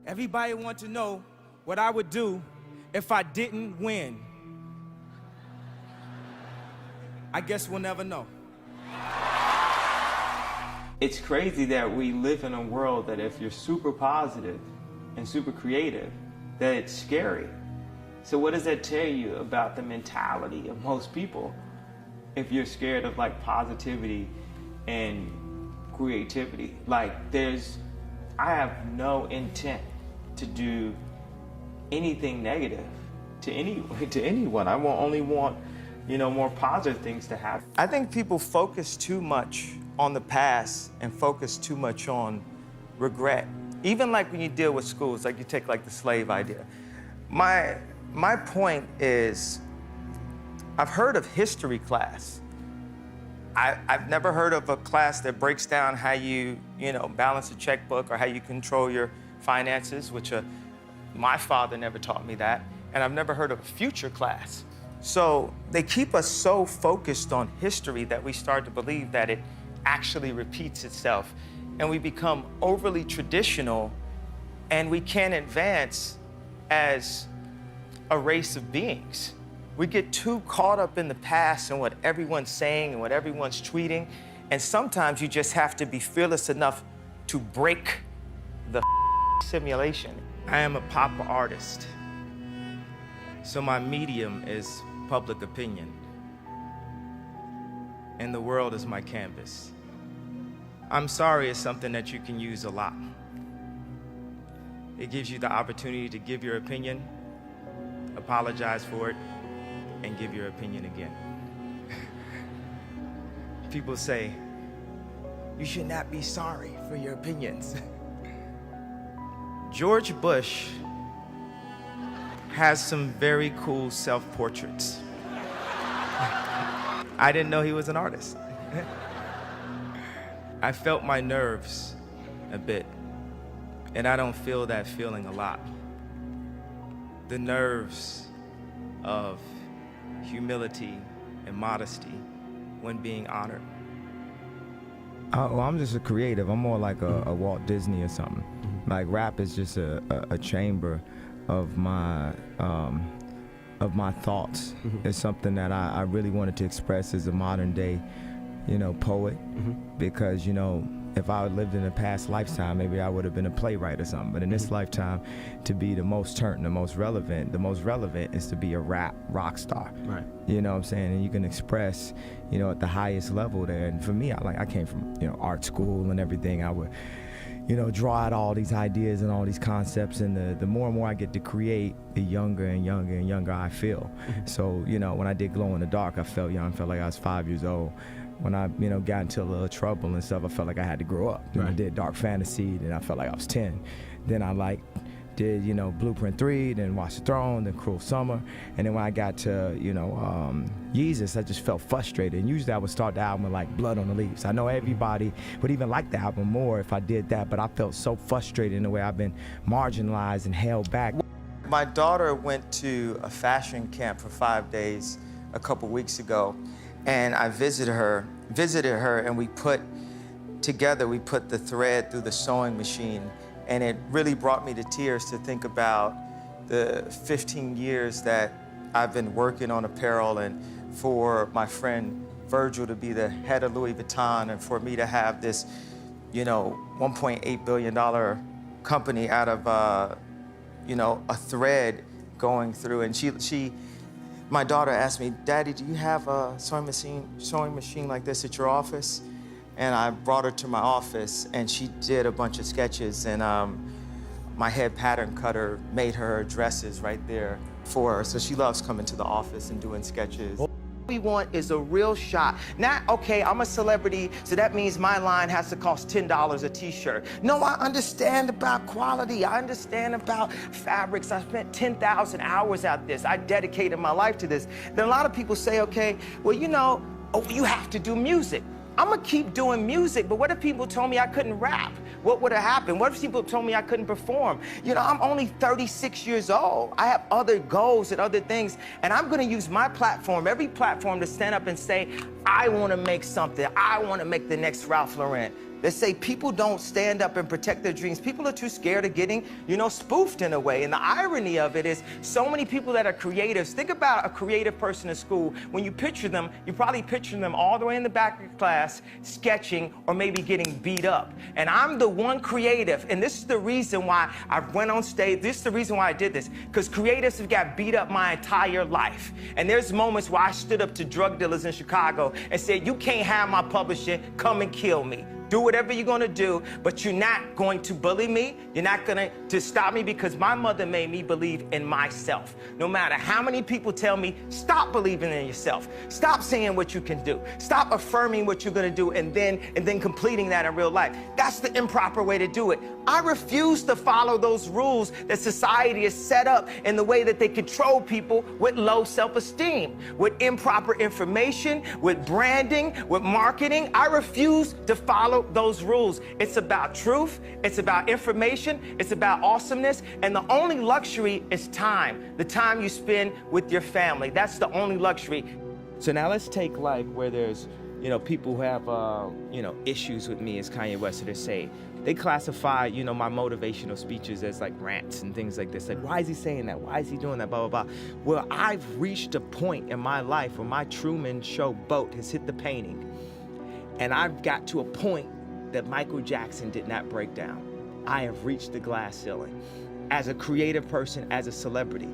Everybody wants to know what I would do if I didn't win. I guess we'll never know. It's crazy that we live in a world that if you're super positive and super creative, that it's scary. So what does that tell you about the mentality of most people if you're scared of like positivity and creativity? Like I have no intent to do anything negative to anyone. I only want, more positive things to happen. I think people focus too much on the past and focus too much on regret. Even like when you deal with schools, like you take like the slave idea. My point is, I've heard of history class. I've never heard of a class that breaks down how you balance a checkbook or how you control your finances, which my father never taught me that. And I've never heard of a future class. So they keep us so focused on history that we start to believe that it actually repeats itself. And we become overly traditional, and we can't advance as a race of beings. We get too caught up in the past and what everyone's saying and what everyone's tweeting. And sometimes you just have to be fearless enough to break the simulation. I am a pop artist, so my medium is public opinion, and the world is my canvas. I'm sorry is something that you can use a lot. It gives you the opportunity to give your opinion, apologize for it, and give your opinion again. People say, you should not be sorry for your opinions. George Bush has some very cool self-portraits. I didn't know he was an artist. I felt my nerves a bit, and I don't feel that feeling a lot. The nerves of humility and modesty when being honored. Well, I'm just a creative. I'm more like a Walt Disney or something. Like rap is just a chamber of my thoughts. It's something that I really wanted to express as a modern day, poet. Because if I had lived in a past lifetime, maybe I would have been a playwright or something. But in this lifetime, to be the most the most relevant is to be a rock star. Right. You know what I'm saying? And you can express, at the highest level there. And for me, I came from, art school and everything. I would, draw out all these ideas and all these concepts. And the more and more I get to create, the younger and younger and younger I feel. So, when I did Glow in the Dark, I felt young. I felt like I was 5 years old. When I, got into a little trouble and stuff, I felt like I had to grow up. Then I did Dark Fantasy, then I felt like I was 10. Then I did, Blueprint 3, then Watch the Throne, then Cruel Summer. And then when I got to, Yeezus, I just felt frustrated. And usually I would start the album with like Blood on the Leaves. I know everybody would even like the album more if I did that, but I felt so frustrated in the way I've been marginalized and held back. My daughter went to a fashion camp for 5 days a couple weeks ago, and I visited her, and we put the thread through the sewing machine, and it really brought me to tears to think about the 15 years that I've been working on apparel, and for my friend Virgil to be the head of Louis Vuitton, and for me to have this, $1.8 billion company out of, a thread going through. And my daughter asked me, Daddy, do you have a sewing machine like this at your office? And I brought her to my office, and she did a bunch of sketches, and my head pattern cutter made her dresses right there for her. So she loves coming to the office and doing sketches. What we want is a real shot. Not, okay, I'm a celebrity, so that means my line has to cost $10 a t-shirt. No, I understand about quality. I understand about fabrics. I spent 10,000 hours at this. I dedicated my life to this. Then a lot of people say, okay, well, you have to do music. I'm gonna keep doing music, but what if people told me I couldn't rap? What would have happened? What if people told me I couldn't perform? I'm only 36 years old. I have other goals and other things, and I'm gonna use my platform, every platform, to stand up and say, I wanna make something. I wanna make the next Ralph Lauren. that say people don't stand up and protect their dreams. People are too scared of getting, spoofed in a way. And the irony of it is so many people that are creatives, think about a creative person in school. When you picture them, you probably picture them all the way in the back of class, sketching or maybe getting beat up. And I'm the one creative, and this is the reason why I went on stage. This is the reason why I did this, because creatives have got beat up my entire life. And there's moments where I stood up to drug dealers in Chicago and said, you can't have my publishing, come and kill me. Do whatever you're gonna do, but you're not going to bully me. You're not gonna stop me, because my mother made me believe in myself. No matter how many people tell me, stop believing in yourself. Stop saying what you can do. Stop affirming what you're gonna do and then completing that in real life. That's the improper way to do it. I refuse to follow those rules that society has set up in the way that they control people with low self-esteem, with improper information, with branding, with marketing. I refuse to follow those rules. It's about truth, it's about information, it's about awesomeness, and the only luxury is time. The time you spend with your family. That's the only luxury. So now let's take like where there's, people who have, issues with me, as Kanye West would say. They classify, my motivational speeches as like rants and things like this. Like, why is he saying that? Why is he doing that? Blah, blah, blah. Well, I've reached a point in my life where my Truman Show boat has hit the painting. And I've got to a point that Michael Jackson did not break down. I have reached the glass ceiling. As a creative person, as a celebrity.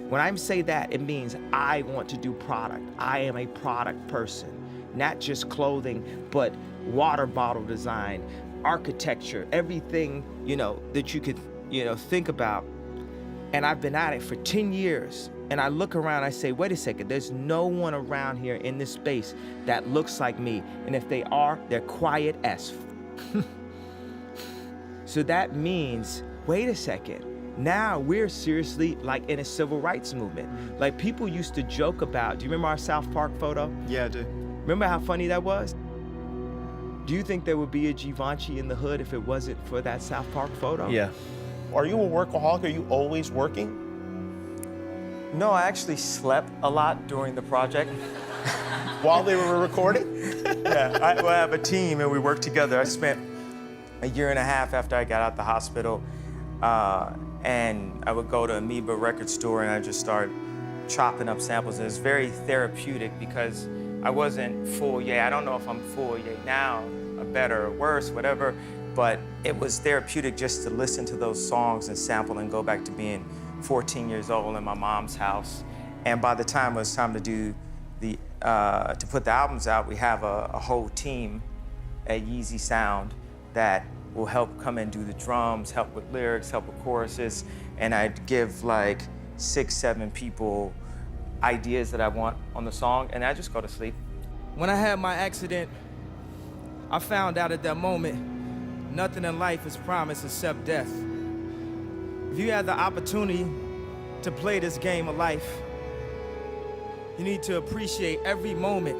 When I say that, it means I want to do product. I am a product person. Not just clothing, but water bottle design, architecture, everything, that you could, think about. And I've been at it for 10 years. And I look around, I say, wait a second, there's no one around here in this space that looks like me. And if they are, they're quiet as So that means, wait a second, now we're seriously like in a civil rights movement. Like people used to joke about, do you remember our South Park photo? Yeah, I do. Remember how funny that was? Do you think there would be a Givenchy in the hood if it wasn't for that South Park photo? Yeah. Are you a workaholic? Are you always working? No, I actually slept a lot during the project. While they were recording? Yeah, I have a team and we work together. I spent a year and a half after I got out the hospital, and I would go to Amoeba record store and I just start chopping up samples. And it's very therapeutic because I wasn't full yay. I don't know if I'm full yay now, or better or worse, whatever, but it was therapeutic just to listen to those songs and sample and go back to being 14 years old in my mom's house. And by the time it was time to do to put the albums out, we have a whole team at Yeezy Sound that will help come and do the drums, help with lyrics, help with choruses, and I'd give like 6, 7 people ideas that I want on the song, and I just go to sleep. When I had my accident, I found out at that moment, nothing in life is promised except death. If you had the opportunity to play this game of life, you need to appreciate every moment.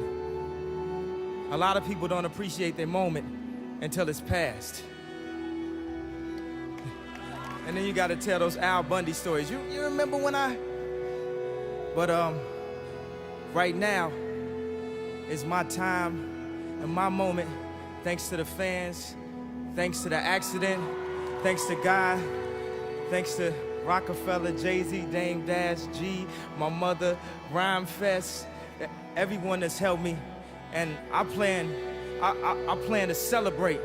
A lot of people don't appreciate their moment until it's past. And then you gotta tell those Al Bundy stories. You remember when But right now is my time and my moment, thanks to the fans, thanks to the accident, thanks to God, thanks to Rockefeller, Jay-Z, Dame Dash, G, my mother, Rhyme Fest, everyone that's helped me. And I plan to celebrate.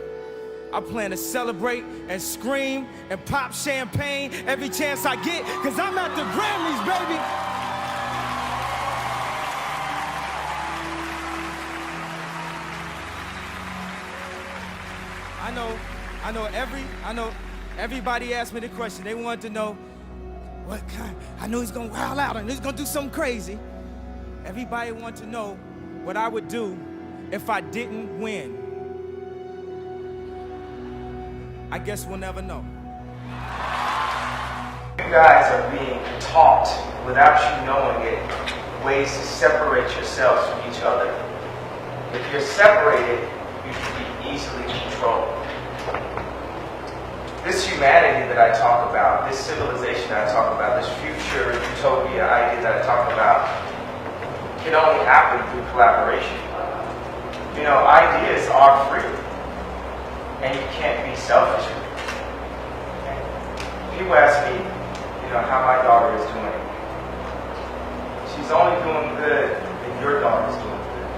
I plan to celebrate and scream and pop champagne every chance I get, cause I'm at the Grammys, baby. I know everybody asked me the question. They wanted to know what kind. I know he's gonna wild out and he's gonna do something crazy. Everybody wanted to know what I would do if I didn't win. I guess we'll never know. You guys are being taught, without you knowing it, ways to separate yourselves from each other. If you're separated, you can be easily controlled. This humanity that I talk about, this civilization that I talk about, this future utopia idea that I talk about, can only happen through collaboration. You know, ideas are free. and you can't be selfish with it. Okay? People ask me, how my daughter is doing. She's only doing good if your daughter's doing good.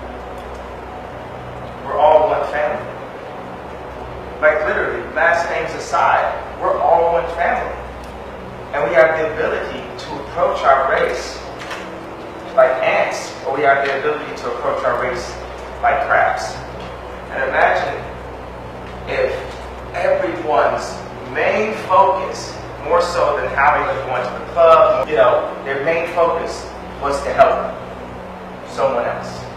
We're all one family. Like literally, last names aside, we're all one family. And we have the ability to approach our race like ants, or we have the ability to approach our race like crabs. And imagine if everyone's main focus, more so than how they were going to the club, their main focus was to help someone else.